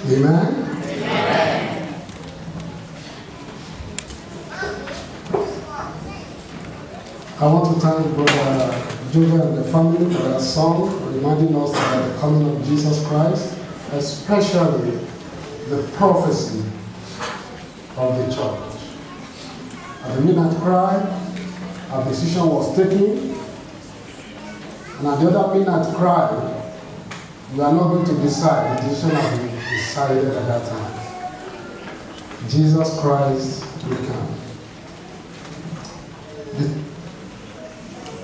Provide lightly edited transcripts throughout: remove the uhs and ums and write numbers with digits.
Amen? I want to thank Brother Jovel and the family for their song, reminding us about the coming of Jesus Christ, especially the prophecy of the church. At the midnight cry, a decision was taken, and at the other midnight cry, we are not going to decide. The decision has been decided at that time. Jesus Christ will come.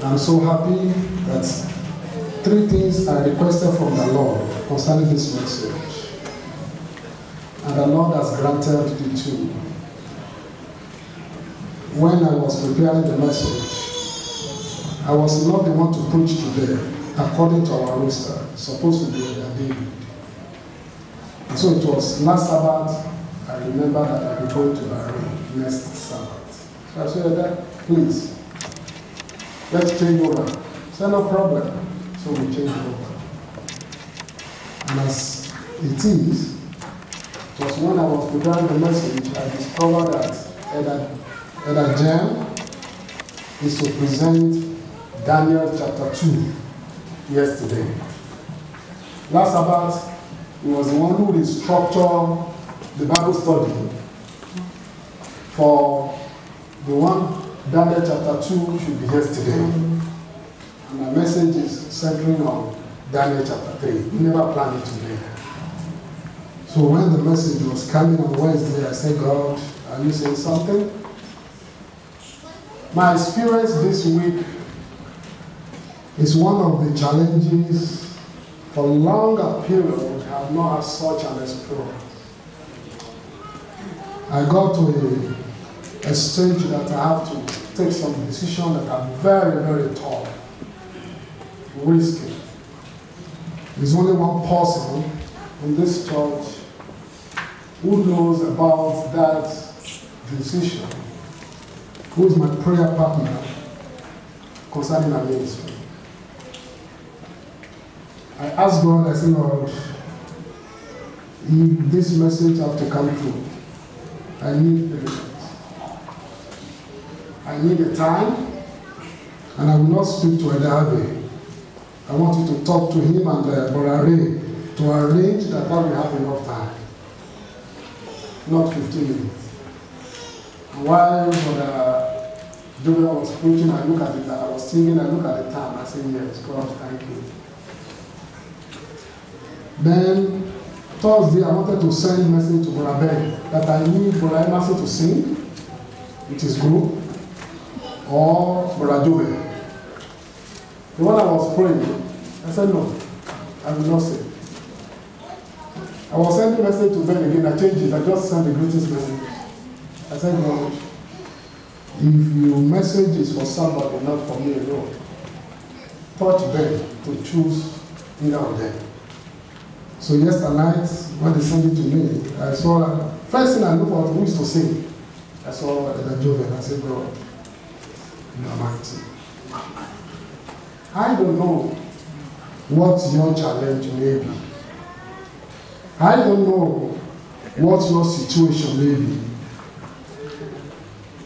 I'm so happy that 3 things I requested from the Lord concerning this message. And the Lord has granted the 2. When I was preparing the message, I was not the one to preach today, according to our roster, supposed to be David. And so it was last Sabbath, I remember that I will go to Bahrain next Sabbath. So I said, that, please, let's change over. I said, no problem. So we changed over. And as it is, it was when I was preparing the message, I discovered that Elder Jen is to present Daniel chapter 2 yesterday. Last Sabbath, he was the one who would structure the Bible study for the one Daniel chapter 2 should be yesterday. And my message is centering on Daniel chapter 3. We never planned it today. So when the message was coming on Wednesday, I said, God, are you saying something? My experience this week is one of the challenges for longer period I have not had such an experience. I got to a stage that I have to take some decisions that are very, very tough, risky. There's only one person in this church who knows about that decision, who is my prayer partner concerning our ministry. I asked God, I said, Lord, if this message has to come through, I need patience. I need a time, and I will not speak to Edabe. I want you to talk to him and Brother Ray to arrange that will have enough time. Not 15 minutes. And while Brother Joel was preaching, I look at it, I was singing, I look at the time, I said, yes, God, thank you. Then, Thursday, I wanted to send a message to Brother Ben that I need Brother Emerson to sing with his group, or Brother Joel. The one I was praying, I said, no, I will not sing. I was sending a message to Ben again, I changed it, I just sent the greetings message. I said, God, if your message is for somebody, not for me alone, touch Ben to choose either of them. So yesterday night, when they sent it to me, I saw, first thing I looked for who is to sing. I saw the Joven. I said, God, you are mighty. I don't know what your challenge may be. I don't know what your situation may be.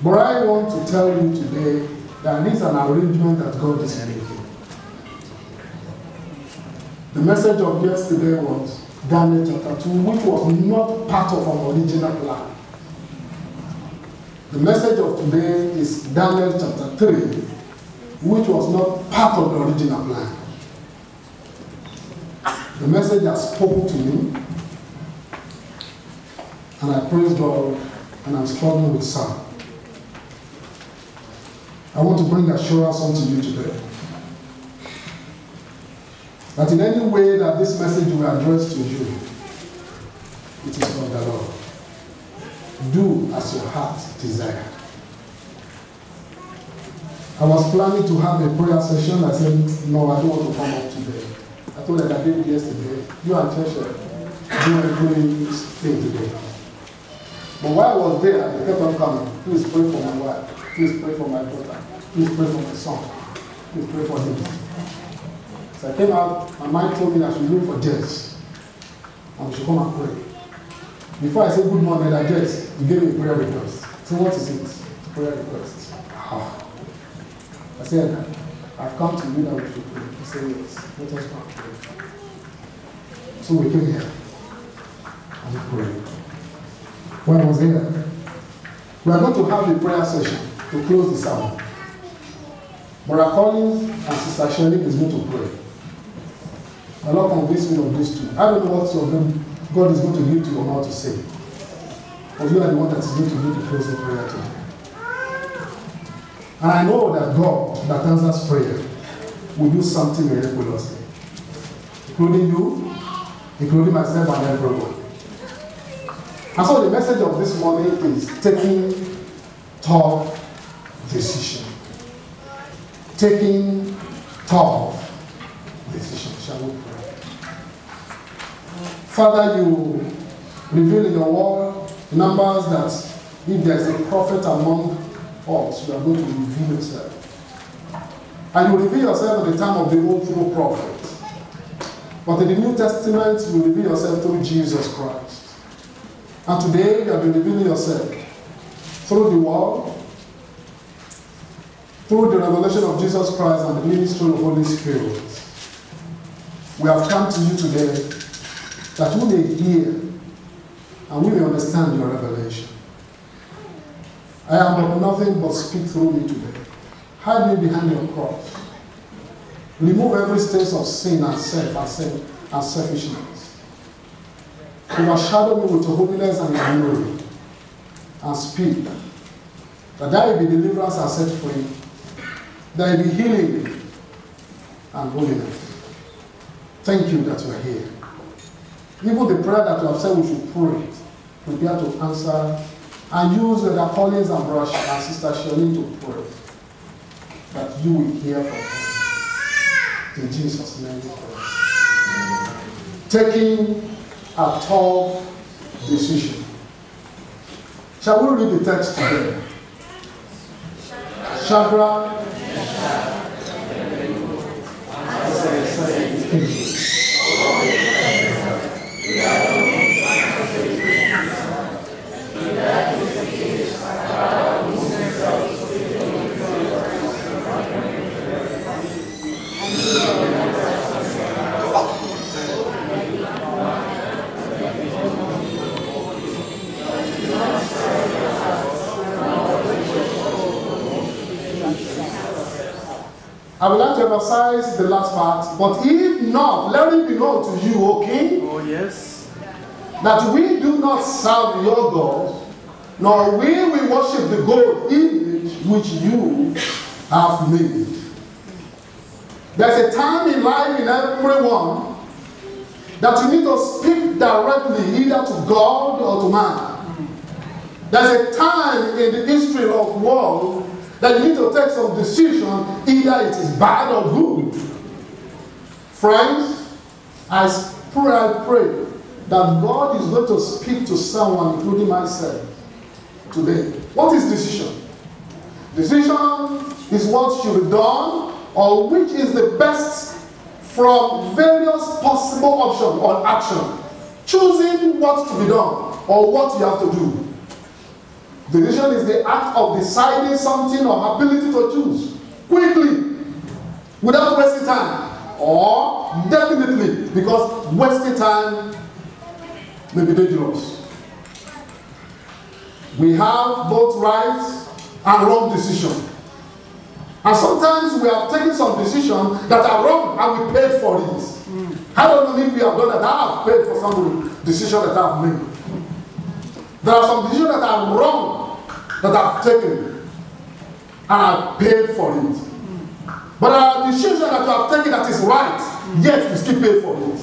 But I want to tell you today that there is an arrangement that God is making. The message of yesterday was Daniel chapter 2, which was not part of our original plan. The message of today is Daniel chapter 3, which was not part of the original plan. The message has spoken to me, and I praise God, and I'm struggling with some. I want to bring assurance unto you today that in any way that this message will address to you, it is from the Lord. Do as your heart desires. I was planning to have a prayer session. I said, no, I don't want to come up today. I told her that I did yesterday. You and Cheshire do this thing today. But while I was there, they kept on coming. Please pray for my wife. Please pray for my daughter. Please pray for my son. Please pray for him. So I came out, my mind told me that I should look for Jess. And we should come and pray. Before I say good morning, I guess you gave me a prayer request. So what is it? Prayer request. I said, I've come to you that we should pray. He said, yes, let us go and pray. So we came here and we prayed. When I was here, we are going to have a prayer session to close the sermon. Brother Collins and Sister Shirley is going to pray. The Lord convinced me of these two. I don't know what of them God is going to give to you or not to say. But you are the one that is going to do the closing prayer today. And I know that God that answers prayer will do something miraculously. Including you, including myself and everyone. And so the message of this morning is taking tough decision. Taking tough decision. Shall we pray? Father, you reveal in your word Numbers that if there is a prophet among us, you are going to reveal yourself. And you reveal yourself at the time of the old through prophet. But in the New Testament, you reveal yourself through Jesus Christ. And today, you have been revealing yourself through the word, through the revelation of Jesus Christ and the ministry of the Holy Spirit. We have come to you today that we may hear and we may understand your revelation. I am but nothing but speak through me today. Hide me behind your cross. Remove every stain of sin and selfishness. Overshadow me with your holiness and your glory. And speak that there will be deliverance and set free. There will be healing and holiness. Thank you that you are here. Even the prayer that you have said we should pray, prepare to answer, and use the Collins and Brush and Sister Shirley to pray, that you will hear from them. In Jesus' name we pray. Taking a tough decision. Shall we read the text together? Shadrach, I would like to emphasize the last part, but if not, let it be known to you, O King, oh yes, that we do not serve your God, nor will we worship the gold image which you have made. There's a time in life in everyone that you need to speak directly either to God or to man. There's a time in the history of the world that you need to take some decision, either it is bad or good. Friends, I pray that God is going to speak to someone, including myself, today. What is decision? Decision is what should be done, or which is the best from various possible options or action. Choosing what to be done, or what you have to do. Decision is the act of deciding something or ability to choose quickly, without wasting time, or definitely, because wasting time may be dangerous. We have both right and wrong decision. And sometimes we have taken some decisions that are wrong and we paid for it. I don't know if we have done that. I have paid for some decisions that I have made. There are some decisions that are wrong that I've taken, and I've paid for it. But there are decisions that you have taken that is right, yet you still pay for it.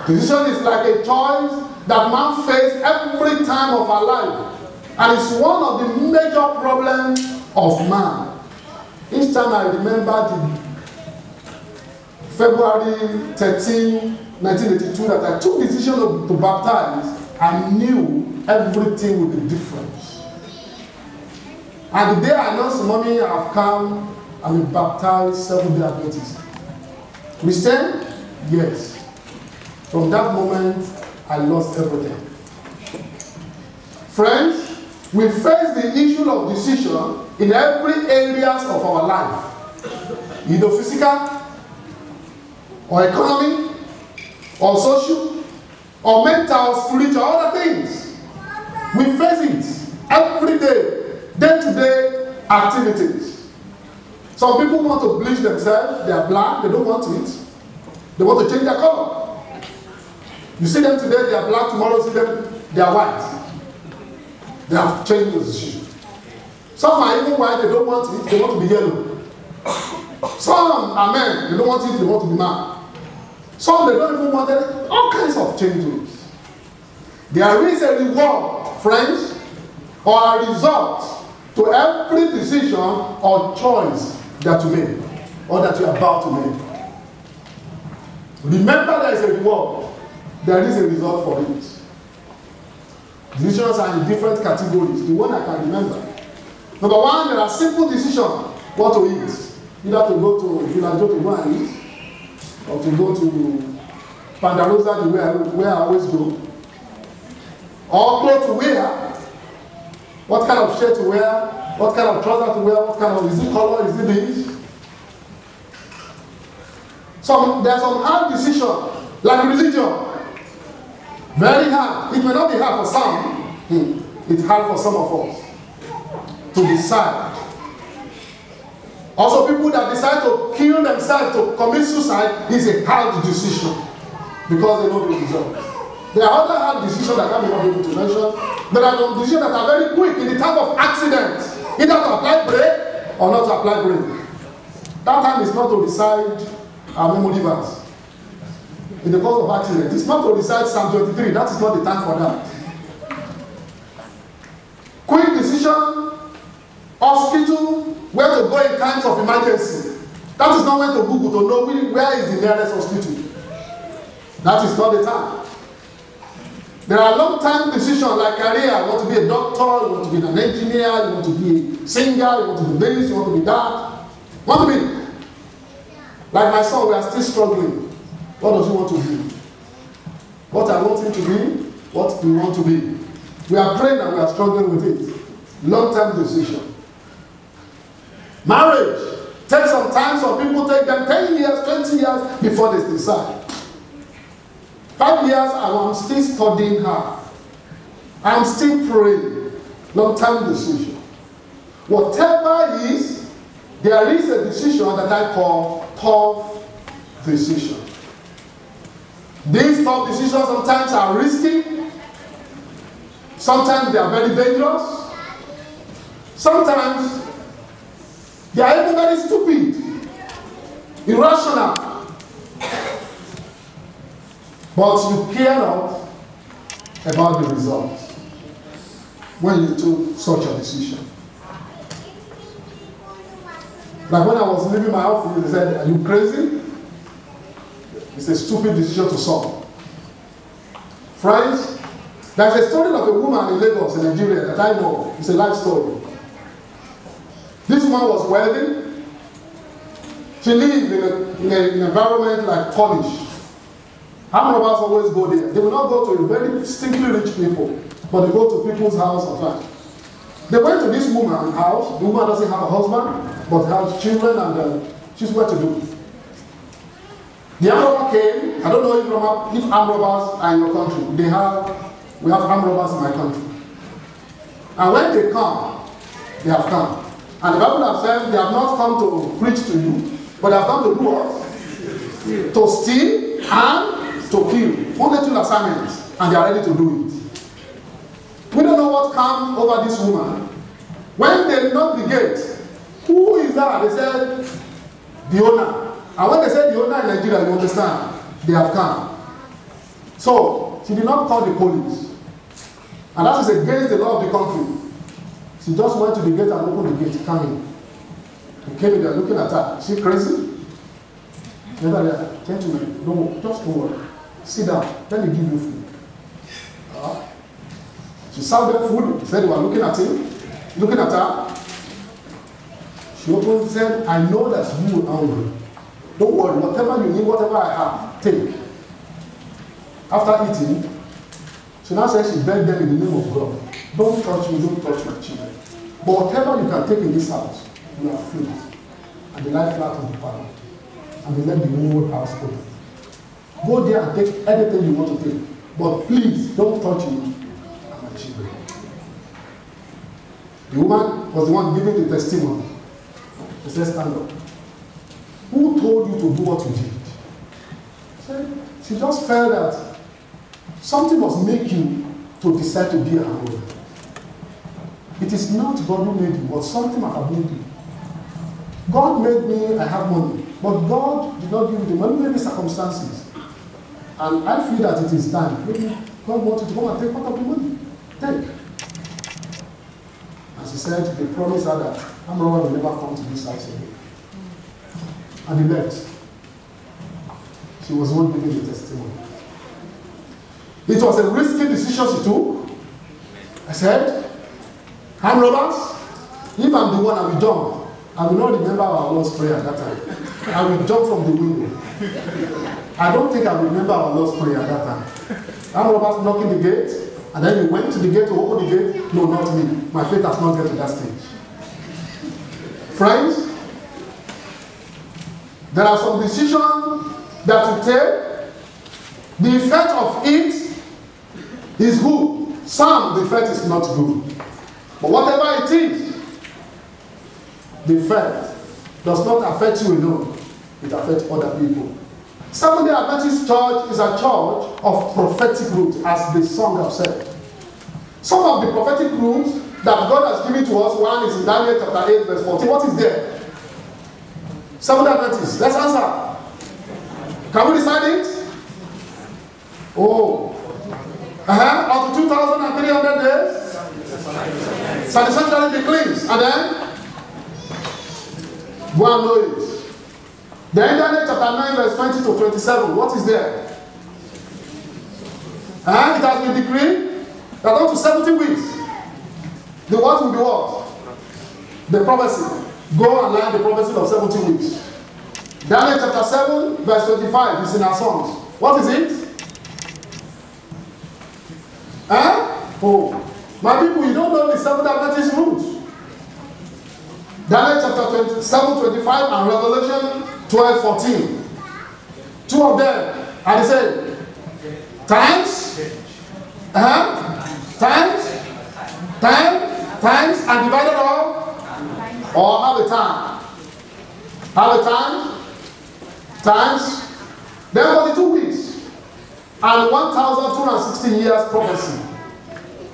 Decision is like a choice that man faces every time of our life, and it's one of the major problems of man. Each time I remember the February 13, 1982, that I took the decision to baptize, I knew everything would be different. And the day I announced, Mommy, I've come, I'm a baptized Seventh-day Adventist. Christian? Yes. From that moment, I lost everything. Friends, we face the issue of decision in every areas of our life, either physical, or economy, or social, or mental, spiritual, other things. We face it every day, day-to-day activities. Some people want to bleach themselves, they are black, they don't want it. They want to change their color. You see them today, they are black, tomorrow you see them, they are white. They have changed position. Some are even white, they don't want it, they want to be yellow. Some are men, they don't want it, they want to be man. Some they don't even want it, all kinds of changes. There is a reward, friends, or a result to every decision or choice that you make, or that you are about to make. Remember there is a reward, there is a result for it. Decisions are in different categories. The one I can remember. Number one, there are simple decisions. What to eat. Either to go to Villaggio to go and eat, or to go to Pandarosa, where I always go. Or clothes to wear. What kind of shirt to wear, what kind of trouser to wear, what kind of, is it color, is it beige? There are some hard decisions, like religion. Very hard. It may not be hard for some. It's hard for some of us to decide. Also, people that decide to kill themselves, to commit suicide, is a hard decision because they know the result. There are other hard decisions that I may not be able to mention. There are some decisions that are very quick in the time of accident, either to apply brake or not to apply brake. That time is not to decide our memory verse. In the course of accident, it's not to recite Psalm 23. That is not the time for that. Quick decision, hospital, where to go in times of emergency. That is not where to Google to know where is the nearest hospital. That is not the time. There are long-term decisions like career. You want to be a doctor, you want to be an engineer, you want to be a singer, you want to be this, you want to be that. You want to be. Like my son, we are still struggling. What does he want to be? What I want him to be, what we want to be. We are praying and we are struggling with it. Long-term decision. Marriage takes some time. Some people take them 10 years, 20 years before they decide. 5 years and I'm still studying hard. I'm still praying. Long-term decision. Whatever it is, there is a decision that I call tough decision. These tough decisions sometimes are risky. Sometimes they are very dangerous. Sometimes they are even very stupid, irrational. But you care not about the result when you took such a decision. Like when I was leaving my office, they said, "Are you crazy?" It's a stupid decision to solve. Friends, there's a story of a woman in Lagos, in Nigeria, that I know. It's a life story. This woman was wealthy. She lived in an environment like Polish. Armed robbers always go there. They will not go to very distinctly rich people, but they go to people's house or flat. They went to this woman's house. The woman doesn't have a husband, but has children, and she's well to do. The armed robber came. I don't know if armed robbers are in your country. We have armed robbers in my country. And when they come, they have come. And the Bible has said they have not come to preach to you, but they have come to do what? To steal and to kill. Only two assignments, and they are ready to do it. We don't know what came over this woman. When they knocked the gate, who is that? They said, the owner. And when they said the owner in Nigeria, you understand, they have come. So, she did not call the police. And that is against the law of the country. She just went to the gate and opened the gate, come in. He came in there looking at her. Is she crazy? Gentlemen, just don't worry. Sit down, let me give you food. She served them food, said they were looking at him, looking at her. She opened and said, I know that you are hungry. Don't worry, whatever you need, whatever I have, take. After eating, So now says she begged them in the name of God. Don't touch me, don't touch my children. But whatever you can take in this house, you are free. And they lie flat on the panel. And they let the whole house open. Go there and take anything you want to take. But please, don't touch me and my children. The woman was the one giving the testimony. She said, stand up. Who told you to do what you did? She just felt that something must make you to decide to be a mother. It is not God who made you, but something might have made you. God made me, I have money. But God did not give me the money, maybe circumstances. And I feel that it is time. Maybe God wanted to come and take part of the money. Take. And she said, they promised her that Amrawa will never come to this house again. And he left. She was one giving the testimony. It was a risky decision she took. I said, hand robbers, if I'm the one, I will jump. I will not remember our Lord's Prayer at that time. I will jump from the window. I don't think I will remember our Lord's Prayer at that time. Hand robbers knocking the gate, and then we went to the gate to open the gate. No, not me. My faith has not get to that stage. Friends, there are some decisions that you take. The effect of it is good. Some, the effect is not good. But whatever it is, the effect does not affect you alone. It affects other people. Seventh-day Adventist Church is a church of prophetic roots, as the song has said. Some of the prophetic roots that God has given to us, one is in Daniel chapter 8, verse 14. What is there? Seventh-day Adventist. Let's answer. Can we decide it? Oh. Up to 2,300 days. Satisfactorily be cleansed. And then? Go and know it. Then Daniel chapter 9, verse 20 to 27. What is there? It has been decreed that up to 70 weeks, the word will be what? The prophecy. Go and learn the prophecy of 70 weeks. Daniel chapter 7, verse 25 is in our songs. What is it? Oh, my people, you don't know the Seventh-day Adventist roots. Daniel chapter 7, 25 and Revelation 12, 14. Two of them are the same. Times, times, and divided up, or have a time. Have a time, times, then 42 weeks, and 1,260 years prophecy,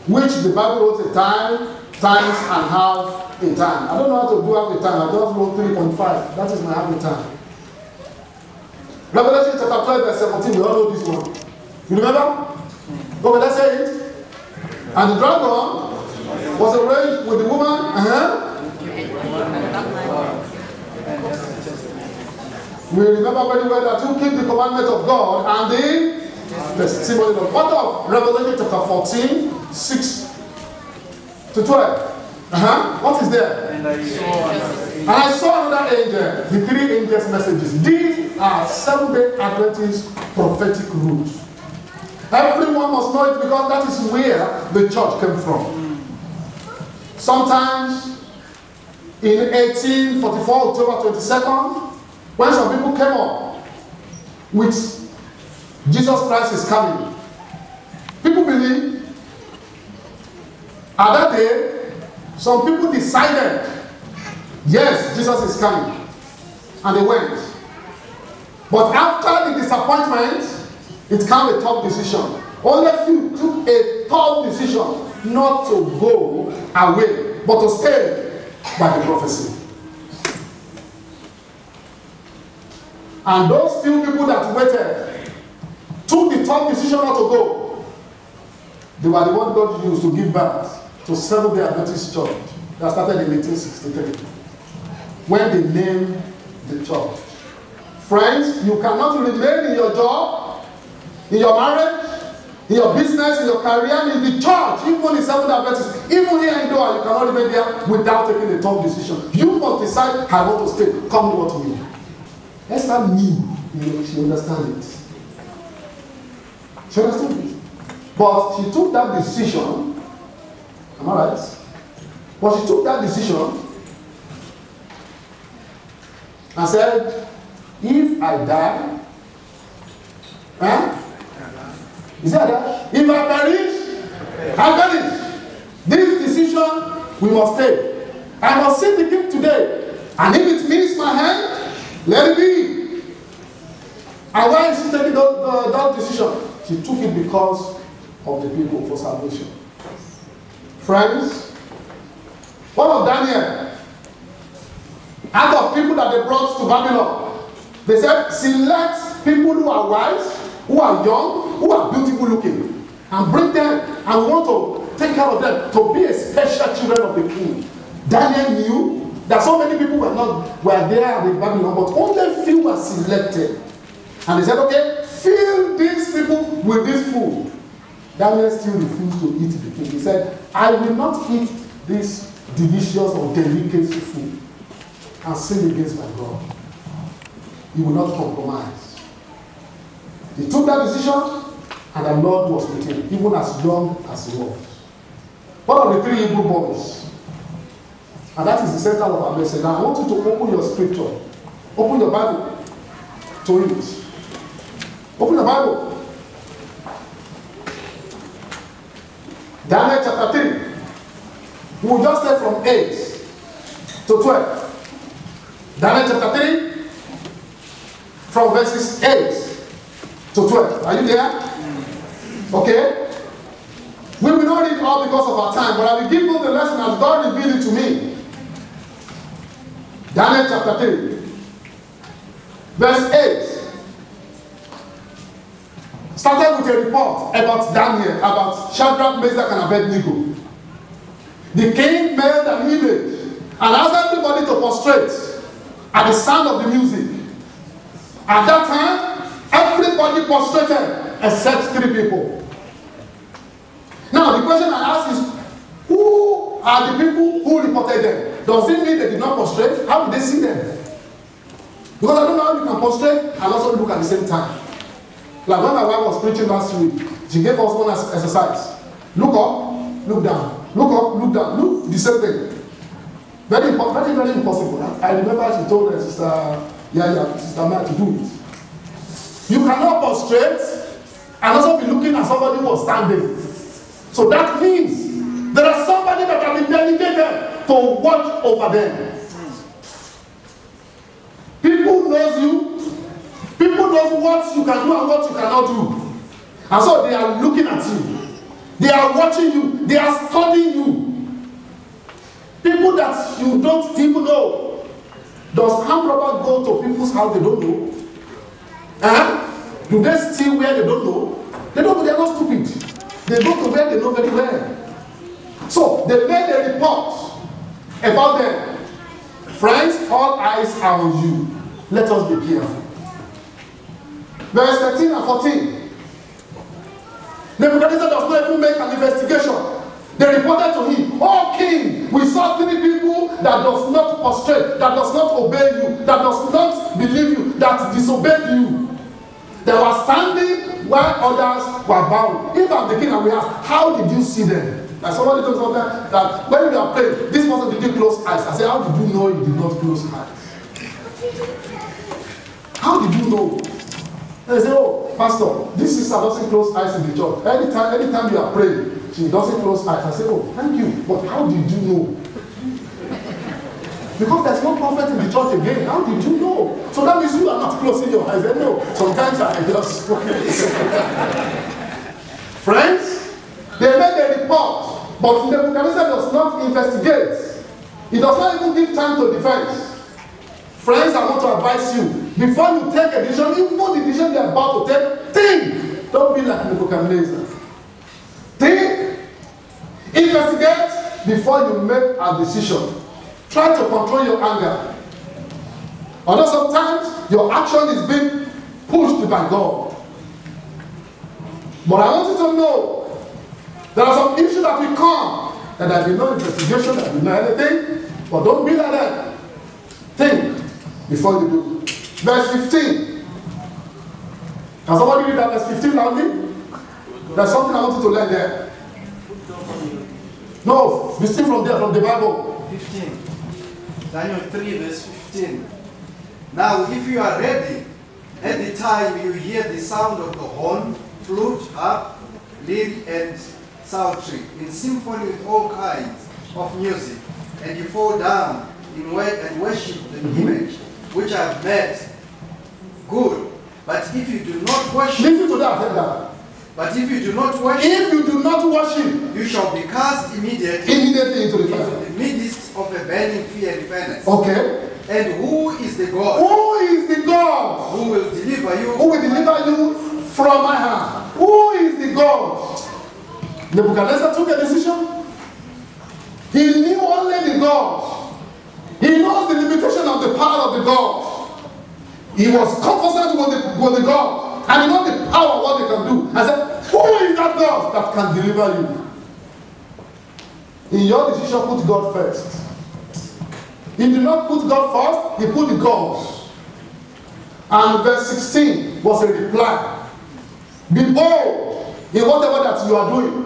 which the Bible wrote a time, times, and half a time. I don't know how to do half a time. I just wrote 3.5. That is my half a time. Revelation chapter 12, verse 17. We all know this one. You remember? Okay, let's say it. And the dragon was arranged with the woman. We remember very well that you keep the commandment of God and the testimony of what of Revelation chapter 14, 6 to 12. What is there? And I saw another angel, the three angels' messages. These are Seventh-day Adventist prophetic rules. Everyone must know it because that is where the church came from. Sometimes in 1844, October 22nd, when some people came up with Jesus Christ is coming, people believe at that day, some people decided, yes, Jesus is coming. And they went. But after the disappointment, it came a tough decision. Only few took a tough decision not to go away, but to stay by the prophecy. And those few people that waited took the tough decision not to go. They were the ones God used to give birth to Seventh-day Adventist Church that started in 1863, when they named the church. Friends, you cannot remain in your job, in your marriage, in your business, in your career, in the church, even in Seventh-day Adventist, even here in Doha, you cannot remain there without taking a tough decision. You must decide, I want to stay, come what me. Esther knew, she understands it. She understands it. But she took that decision. Am I right? But she took that decision and said, if I die, is that that? If I perish, I perish. This decision we must take. I must see the king today. And if it means my hand, let it be. And why is she taking that decision? She took it because of the people for salvation. Friends, what of Daniel? Out of people that they brought to Babylon, they said, select people who are wise, who are young, who are beautiful looking, and bring them, and we want to take care of them, to be a special children of the king. Daniel knew that so many people were there with Babylon, but only few were selected. And they said, okay, fill these people with this food. Daniel still refused to eat the king. He said, I will not eat this delicious or delicate food and sin against my God. He will not compromise. He took that decision, and the Lord was with him, even as young as he was. One of the three Hebrew boys, and that is the center of our message. Now I want you to open your scripture, open your Bible to it. Open the Bible. Daniel chapter 3. We will just take from 8 to 12. Daniel chapter 3, from verses 8 to 12. Are you there? Okay. We will not read all because of our time, but I will give you the lesson as God revealed it to me. Daniel chapter 3, verse 8. Started with a report about Daniel, about Shadrach, Meshach, and Abednego. The king made an image and asked everybody to prostrate at the sound of the music. At that time, everybody prostrated except 3 people. Now, the question I ask is, who are the people who reported them? Does it mean they did not prostrate? How did they see them? Because I don't know how you can prostrate and also look at the same time. Like when my wife was preaching last week, she gave us one exercise. Look up, look down. Look up, look down. Look, the same thing. Very impossible. I remember she told her sister, Sister Maya to do it. You cannot prostrate and also be looking at somebody who was standing. So that means there is somebody that can be delegated to watch over them. People knows you. People know what you can do and what you cannot do. And so they are looking at you. They are watching you. They are studying you. People that you don't even know. Does armed robber go to people's house they don't know? Do they steal where they don't know? They don't know. They are not stupid. They go to where they know very well. So they made a report about them. Friends, all eyes are on you. Let us be careful. Verse 13 and 14. Nebuchadnezzar does not even make an investigation. They reported to him, "Oh king, we saw 3 people that does not prostrate, that does not obey you, that does not believe you, that disobeyed you. They were standing while others were bound." If I'm the king and we ask, how did you see them? Like somebody told me that when you are praying, this person didn't close eyes. I said, how did you know you did not close eyes? How did you know? They say, oh, pastor, this sister doesn't close eyes in the church. Anytime you are praying, she doesn't close eyes. I say, oh, thank you. But how did you know? Because there's no prophet in the church again. How did you know? So that means you are not closing your eyes. I know. Sometimes I just Friends, they made a report, but Nebuchadnezzar does not investigate. He does not even give time to defense. Friends, I want to advise you, before you take a decision, even the decision you are about to take, think. Don't be like Nebuchadnezzar. Think. Investigate before you make a decision. Try to control your anger. Although sometimes your action is being pushed by God. But I want you to know there are some issues that will come that there will be no investigation, there will be no anything. But don't be like that. Think before you do. Verse 15. Can somebody read that verse 15 loudly? There's something I want you to learn there. No, be still from there, from the Bible. 15. Daniel 3 verse 15. Now if you are ready, at the time you hear the sound of the horn, flute, harp, lyre, and psaltery, in symphony with all kinds of music, and you fall down and worship the image which I have made, good. But if you do not worship, Listen to that, that. but if you do not worship, If you do not worship, you shall be cast immediately into the into fire. the midst of a burning fiery furnace. Okay. And who is the God Who is the God who will deliver you? who will deliver you from my hand? Who is the God? Nebuchadnezzar took a decision. He knew only the God. He knows the limitation of the power of the God. He was conversant with the God. And he knows the power of what they can do. I said, who is that God that can deliver you? In your decision, put God first. He did not put God first, he put the gods. And verse 16 was a reply. Be bold in whatever that you are doing.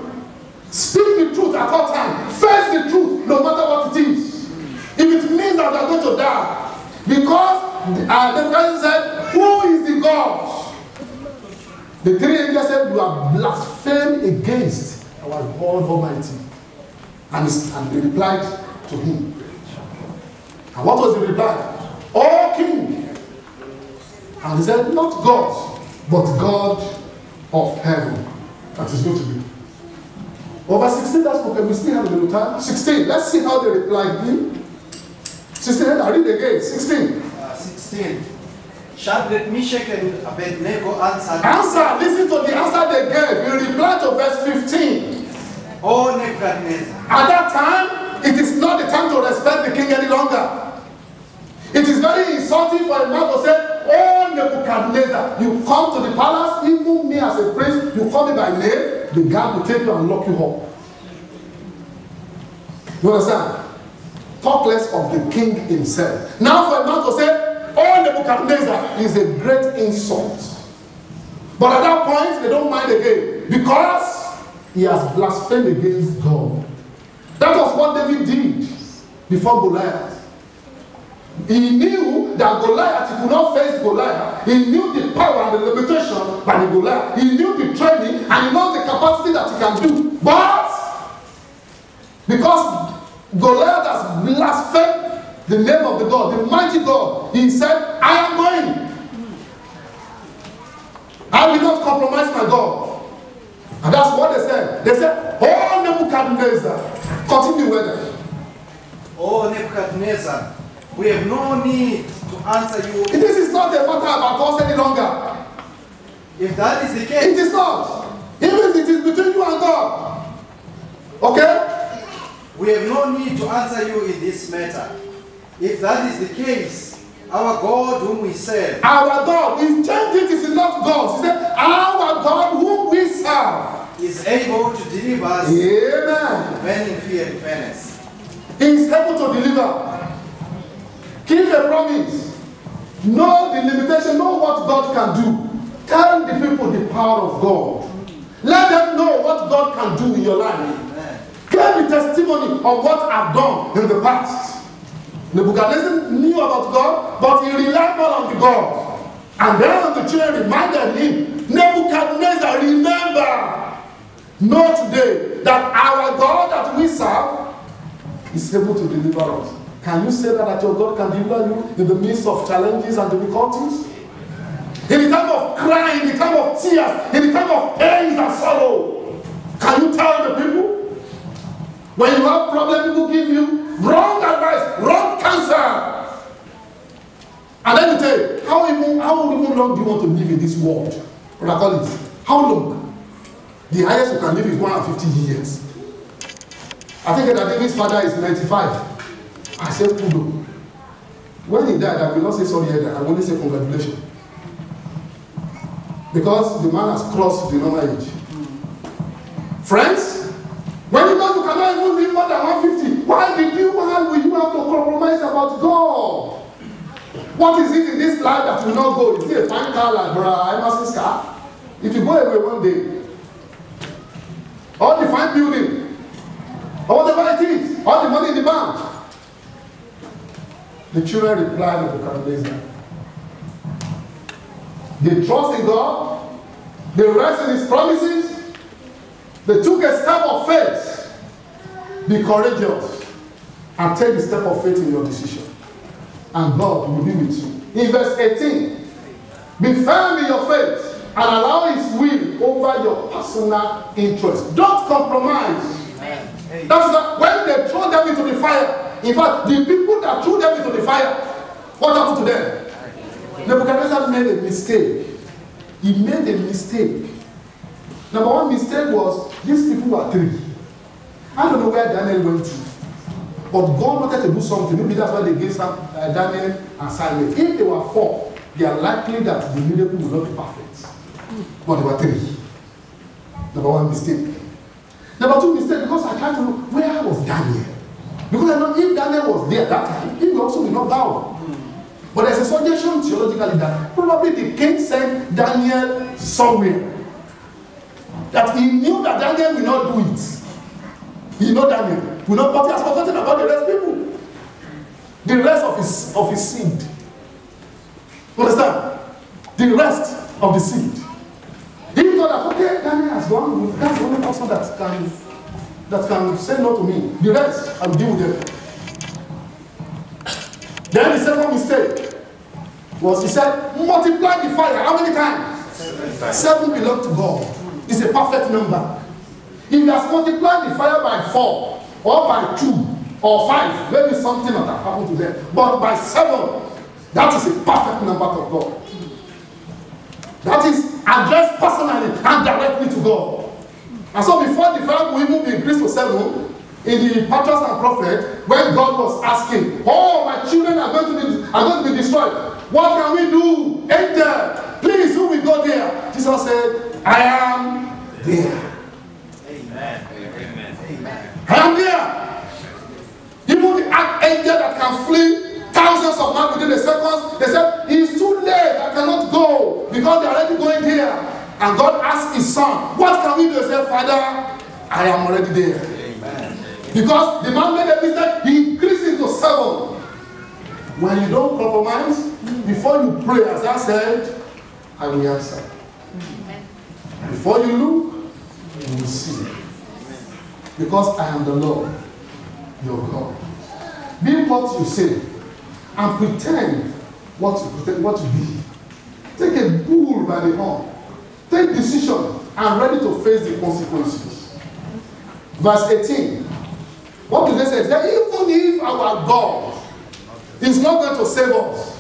Speak the truth at all times. Face the truth, no matter what it is. If it means that you are going to die. Because the president said, who is the God? The three angels said, you are blasphemed against our God Almighty. And they replied to him. And what was the reply? O King. And he said, not God, but God of heaven. That is going to be. Over 16, that's okay. We still have a little time. 16. Let's see how they replied him. 16, I read again. 16. 16. Shadrach, Meshach, and Abednego answered. Answer. Listen to the answer they gave. You reply to verse 15. O Nebuchadnezzar. At that time, it is not the time to respect the king any longer. It is very insulting for a man to say, oh Nebuchadnezzar, you come to the palace, even me as a prince, you call me by name, the guard will take you and lock you up. You understand? Talk less of the king himself. Now for a man to say, oh Nebuchadnezzar, is a great insult. But at that point, they don't mind again, because he has blasphemed against God. That was what David did before Goliath. He knew that Goliath, he could not face Goliath. He knew the power and the limitation by the Goliath. He knew the training and he knows the capacity that he can do. But because Goliath has blasphemed the name of the God, the mighty God, he said, I am going. I will not compromise my God. And that's what they said. They said, oh Nebuchadnezzar, continue with it. O Nebuchadnezzar, we have no need to answer you. This is not a matter about us any longer. If that is the case, It is not. Even if it is between you and God. Okay? we have no need to answer you in this matter. If that is the case, our God whom we serve, Our God, he changed it, it is not God. He said, our God whom we serve is able to deliver us Amen. from burning fiery furnace. He is able to deliver. Keep a promise. Know the limitation. Know what God can do. Tell the people the power of God. Let them know what God can do in your life. Amen. Give the testimony of what I've done in the past. Nebuchadnezzar knew about God, but he relied more on the God. And then the children reminded him, Nebuchadnezzar, remember, know today that our God that we serve is able to deliver us. Can you say that your God can deliver you in the midst of challenges and difficulties? In the time of crying, in the time of tears, in the time of pains and sorrow, can you tell the people? When you have problems, people give you wrong advice, wrong counsel. And then you tell you, how even long do you want to live in this world? Brother Collins, how long? The highest you can live is 150 years. I think that David's father is 95. I said, Kudo. When he died, I will not say sorry either. I will only say congratulations. Because the man has crossed the normal age. Friends, when you know you cannot even live more than 150, why will you have to compromise about God? What is it in this life that will not go? Is it a fine car like Brother Emerson's car? If you go away one day, or the fine building, or whatever it is, or the money in the bank. The children replied to Nebuchadnezzar. They trust in God, they rest in His promises, they took a step of faith. Be courageous and take the step of faith in your decision, and God will be with you. In verse 18, be firm in your faith and allow His will over your personal interest. Don't compromise. That's not, when they throw them into the fire. In fact, the people that threw them into the fire, what happened to them? Nebuchadnezzar made a mistake. He made a mistake. Number one mistake was, these people were three. I don't know where Daniel went to. But God wanted to do something. Maybe that's why they gave Daniel and Simon. If they were four, they are likely that the miracle will not be perfect. But they were three. Number one mistake. Number two mistake, because I tried to know, where was Daniel? Because I know if Daniel was there at that time, he also will not bow. But there's a suggestion theologically that probably the king sent Daniel somewhere. That he knew that Daniel will not do it. He know Daniel will not, but he has forgotten about the rest of people. The rest of his seed. Understand? The rest of the seed. He thought that, okay, Daniel has gone. That's the only person that can say no to me. The rest, I will deal with them. Then the second mistake was, he said, multiply the fire. How many times? 7 belong to God. It's a perfect number. If he has multiplied the fire by 4, or by 2, or 5, maybe something might have happened to them. But by 7, that is a perfect number to God. That is addressed personally and directly to God. And so before the fire will even be increased to 7, in the Patriarchs and Prophets, when God was asking, oh, my children are going to be destroyed. What can we do? Enter. Please, who will go there? Jesus said, I am there. Amen. Amen. Amen. I am there. Even the archangel that can flee thousands of miles within a second, they said, it's too late, I cannot go, because they are already going there. And God asked his son, what can we do? He said, Father, I am already there. Amen. Because the man made a mistake, he increased it to 7. When you don't compromise, before you pray, as I said, I will answer. Before you look, you will see. Because I am the Lord, your God. Be what you say, and pretend what you be. Take a bull by the horn. Take decision and ready to face the consequences. Verse 18. What do they say? That even if our God is not going to save us,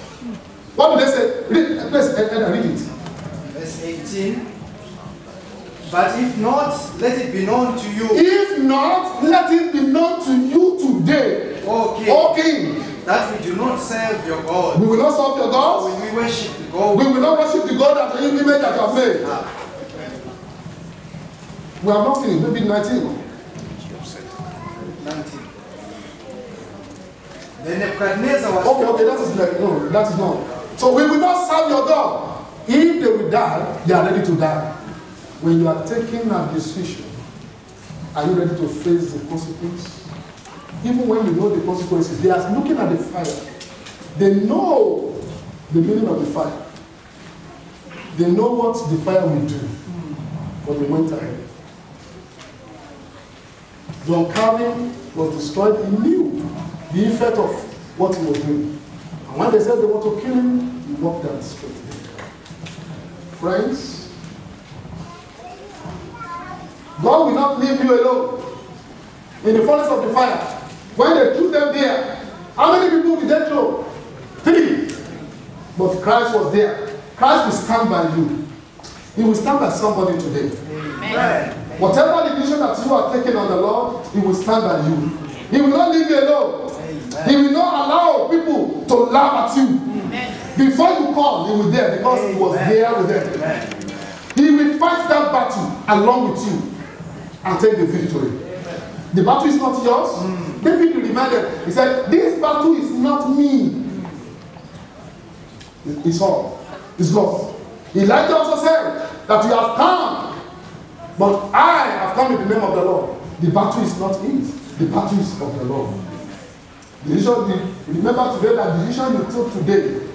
what do they say? Read it. Verse 18. But if not, let it be known to you. If not, let it be known to you today, O King, that we do not serve your God. We will not serve your gods. When we worship the God. We will not worship the God that the image that you have made. We have not finished. Maybe 19. 19. Then Nebuchadnezzar was... Okay, that is not. So we will not serve your God. If they will die, they are ready to die. When you are taking a decision, are you ready to face the consequences? Even when you know the consequences, they are looking at the fire. They know the meaning of the fire. They know what the fire will do. But they went ahead. John Calvin was destroyed. He knew the effect of what he was doing. And when they said they want to kill him, he walked down the street. Friends, God will not leave you alone in the furnace of the fire. When they threw them there, how many people did they throw? 3. But Christ was there. Christ will stand by you. He will stand by somebody today. Amen. Whatever the decision that you are taking on the Lord, He will stand by you. He will not leave you alone. Amen. He will not allow people to laugh at you. Amen. Before you call, He was there because He was there with them. Amen. He will fight that battle along with you and take the victory. The battle is not yours. David reminded, he said, this battle is not me. It's all. It's God. Elijah also said that you have come, but I have come in the name of the Lord. The battle is not his. The battle is of the Lord. Remember today that the decision you took today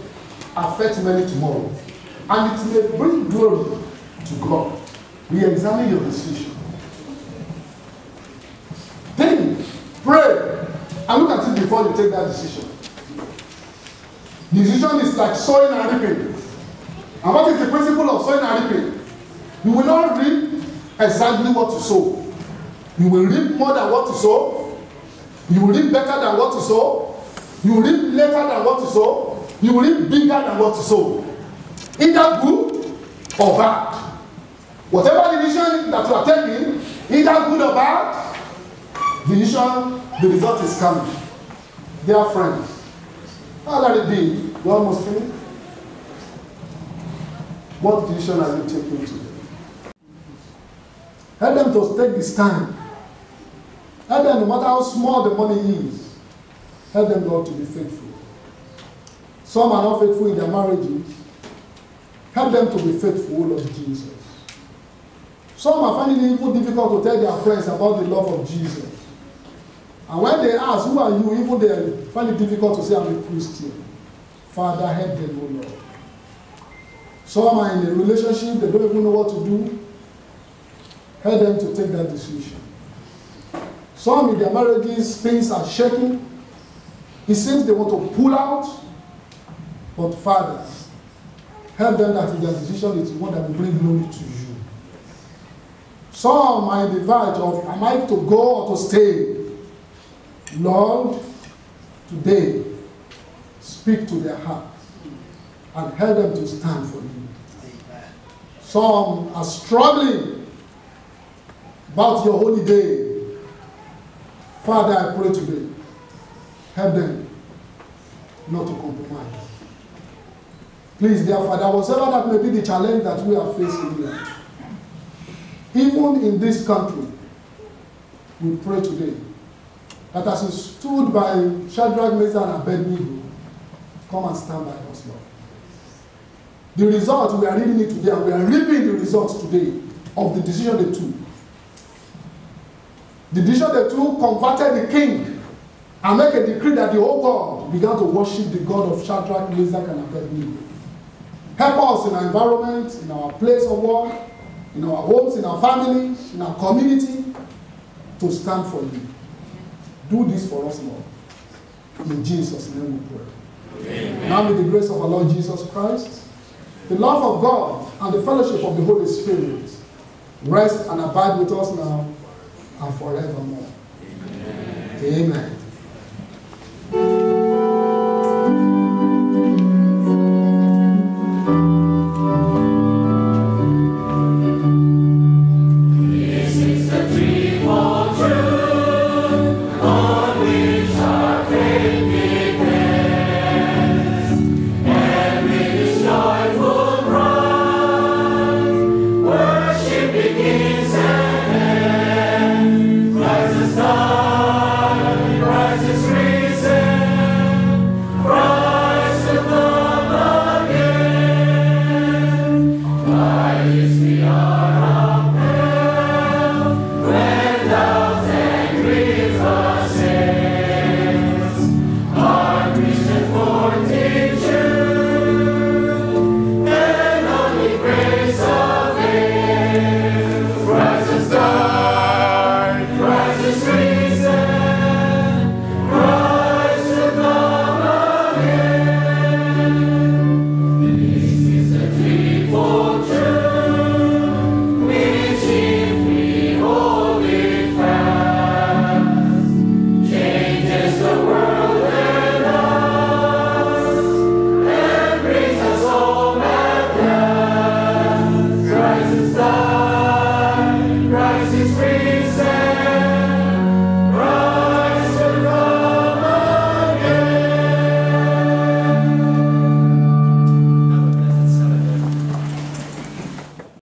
affects many tomorrow. And it may bring glory to God. Re-examine your decision. Think, pray, and look at it before you take that decision. The decision is like sowing and reaping. And what is the principle of sowing and reaping? You will not reap exactly what you sow. You will reap more than what you sow. You will reap better than what you sow. You will reap later than what you sow. You will reap bigger than what you sow. Either good or bad. Whatever decision that you are taking, either good or bad, the result is coming. Dear friends, how let it be? You almost finished. What decision are you taking today? Help them to take this time. Help them, no matter how small the money is, help them, Lord, to be faithful. Some are not faithful in their marriages. Help them to be faithful, Lord Jesus. Some are finding it even difficult to tell their friends about the love of Jesus. And when they ask, who are you? Even they find it difficult to say, I'm a Christian. Father, help them, O Lord. Some are in a relationship, they don't even know what to do. Help them to take that decision. Some in their marriages, things are shaking. It seems they want to pull out. But Father, help them that their decision is one that will bring glory to you. Some are in the verge of, am I to go or to stay? Lord, today, speak to their hearts and help them to stand for you. Amen. Some are struggling about your holy day. Father, I pray today, help them not to compromise. Please, dear Father, whatever that may be the challenge that we are facing here, even in this country, we pray today that as you stood by Shadrach, Meshach, and Abednego, come and stand by us, Lord. The result, we are reading it today, and we are reaping the results today of the decision they took. The decision they took converted the king and make a decree that the whole world began to worship the God of Shadrach, Meshach, and Abednego. Help us in our environment, in our place of work, in our homes, in our families, in our community, to stand for you. Do this for us, Lord. In Jesus' name we pray. Amen. Now may the grace of our Lord Jesus Christ, the love of God, and the fellowship of the Holy Spirit rest and abide with us now and forevermore. Amen. Amen.